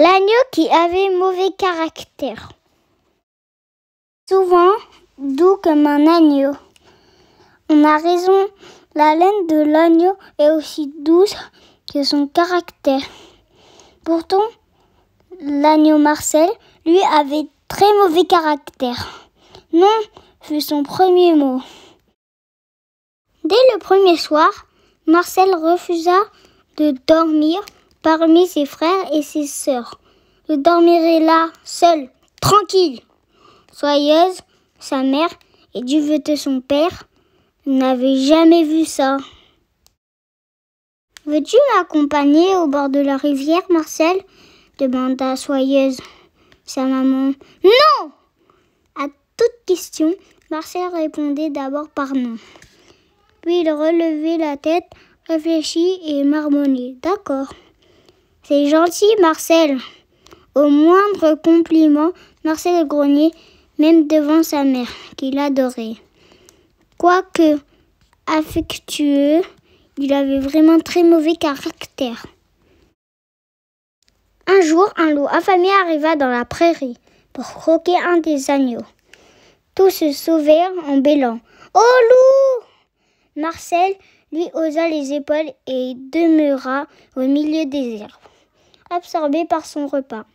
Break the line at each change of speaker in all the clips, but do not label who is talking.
L'agneau qui avait mauvais caractère. Souvent doux comme un agneau. On a raison, la laine de l'agneau est aussi douce que son caractère. Pourtant, l'agneau Marcel, lui, avait très mauvais caractère. Non, fut son premier mot. Dès le premier soir, Marcel refusa de dormir parmi ses frères et ses sœurs. Je dormirai là, seul, tranquille. Soyeuse, sa mère et Duveteux, son père, n'avaient jamais vu ça. Veux-tu m'accompagner au bord de la rivière, Marcel ? Demanda Soyeuse, sa maman. Non ! À toute question, Marcel répondait d'abord par non. Puis il relevait la tête, réfléchit et marmonnait. D'accord. C'est gentil, Marcel. Au moindre compliment, Marcel grognait, même devant sa mère, qu'il adorait. Quoique affectueux, il avait vraiment très mauvais caractère. Un jour, un loup affamé arriva dans la prairie pour croquer un des agneaux. Tous se sauvèrent en bêlant. « Oh, loup !» Marcel lui haussa les épaules et demeura au milieu des herbes, absorbé par son repas.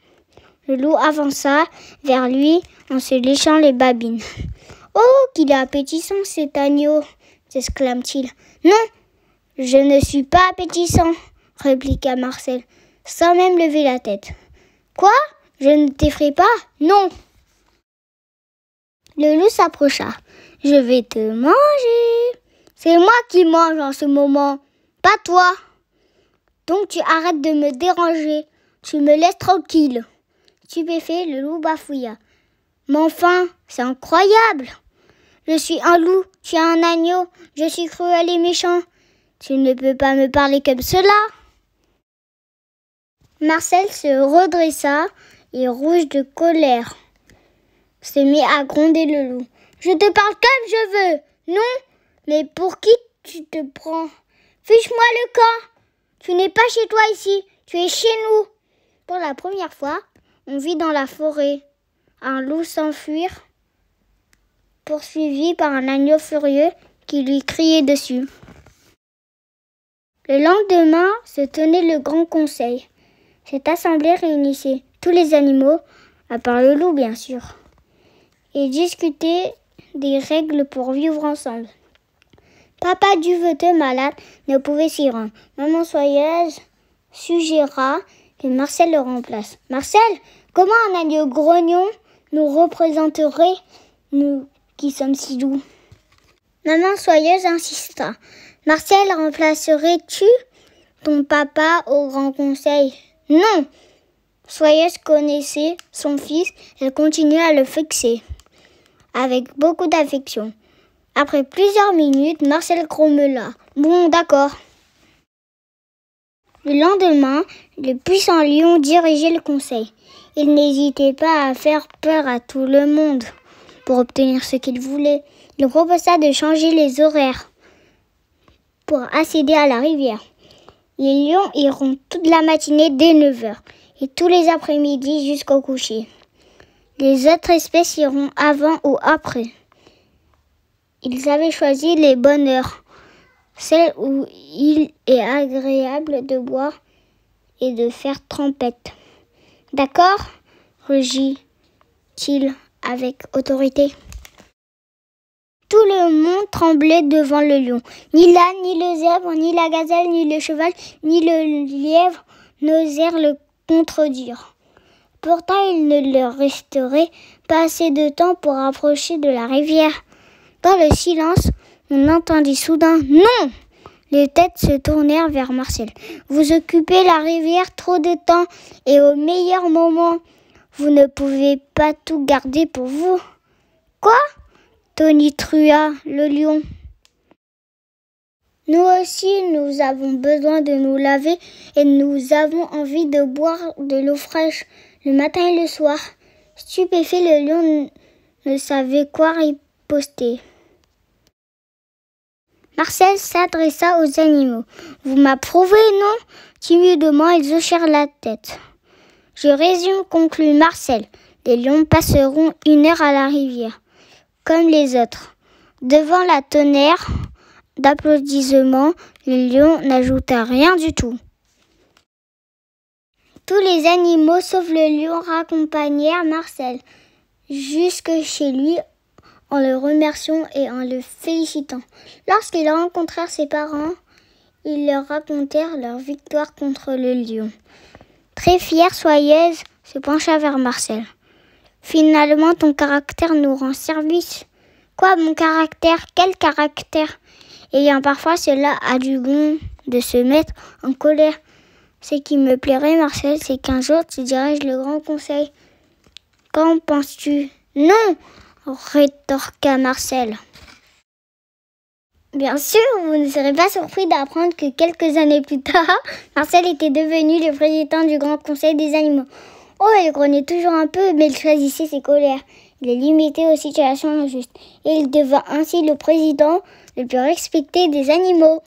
Le loup avança vers lui en se léchant les babines. « Oh, qu'il est appétissant cet agneau !» s'exclame-t-il. « Non, je ne suis pas appétissant !» répliqua Marcel, sans même lever la tête. « Quoi ? Je ne t'effraie pas ? Non !» Le loup s'approcha. « Je vais te manger !» « C'est moi qui mange en ce moment, pas toi. Donc tu arrêtes de me déranger, tu me laisses tranquille. » Stupéfait, le loup bafouilla. « Mais enfin, c'est incroyable. Je suis un loup, tu es un agneau, je suis cruel et méchant. Tu ne peux pas me parler comme cela. » Marcel se redressa et, rouge de colère, se mit à gronder le loup. « Je te parle comme je veux, non ? Mais pour qui tu te prends ? Fiche-moi le camp. Tu n'es pas chez toi ici, tu es chez nous. » Pour la première fois, on vit dans la forêt un loup s'enfuir, poursuivi par un agneau furieux qui lui criait dessus. Le lendemain se tenait le grand conseil. Cette assemblée réunissait tous les animaux, à part le loup bien sûr, et discutait des règles pour vivre ensemble. Papa Duveteux, malade, ne pouvait s'y rendre. Maman Soyeuse suggéra que Marcel le remplace. « Marcel, comment un agneau grognon nous représenterait, nous qui sommes si doux ?» Maman Soyeuse insista. « Marcel, remplacerais-tu ton papa au grand conseil ?» « Non !» Soyeuse connaissait son fils, elle continuait à le fixer avec beaucoup d'affection. Après plusieurs minutes, Marcel grommela. « Bon, d'accord. » Le lendemain, le puissant lion dirigeait le conseil. Il n'hésitait pas à faire peur à tout le monde pour obtenir ce qu'il voulait. Il proposa de changer les horaires pour accéder à la rivière. Les lions iront toute la matinée dès 9h et tous les après-midi jusqu'au coucher. Les autres espèces iront avant ou après. Ils avaient choisi les bonnes heures, celles où il est agréable de boire et de faire trempette. « D'accord ?» rugit-il avec autorité. Tout le monde tremblait devant le lion. Ni l'âne, ni le zèbre, ni la gazelle, ni le cheval, ni le lièvre n'osèrent le contredire. Pourtant, il ne leur resterait pas assez de temps pour approcher de la rivière. Dans le silence, on entendit soudain « Non !» Les têtes se tournèrent vers Marcel. « Vous occupez la rivière trop de temps et au meilleur moment. Vous ne pouvez pas tout garder pour vous. »« Quoi ?» tonitra le lion. « Nous aussi, nous avons besoin de nous laver et nous avons envie de boire de l'eau fraîche le matin et le soir. » Stupéfait, le lion ne savait quoi riposter. Marcel s'adressa aux animaux. « Vous m'approuvez, non ?» Timidement, ils hochèrent la tête. Je résume, conclut Marcel. Les lions passeront 1 heure à la rivière, comme les autres. Devant la tonnerre d'applaudissements, le lion n'ajouta rien du tout. Tous les animaux, sauf le lion, raccompagnèrent Marcel jusque chez lui en le remerciant et en le félicitant. Lorsqu'ils rencontrèrent ses parents, ils leur racontèrent leur victoire contre le lion. Très fière, Soyeuse se pencha vers Marcel. Finalement, ton caractère nous rend service. Quoi, mon caractère? Quel caractère? Eh bien, parfois, cela a du bon de se mettre en colère. Ce qui me plairait, Marcel, c'est qu'un jour, tu diriges le grand conseil. Qu'en penses-tu? Non, rétorqua Marcel. Bien sûr, vous ne serez pas surpris d'apprendre que quelques années plus tard, Marcel était devenu le président du Grand Conseil des animaux. Oh, il grognait toujours un peu, mais il choisissait ses colères. Il les limitait aux situations injustes. Et il devint ainsi le président le plus respecté des animaux.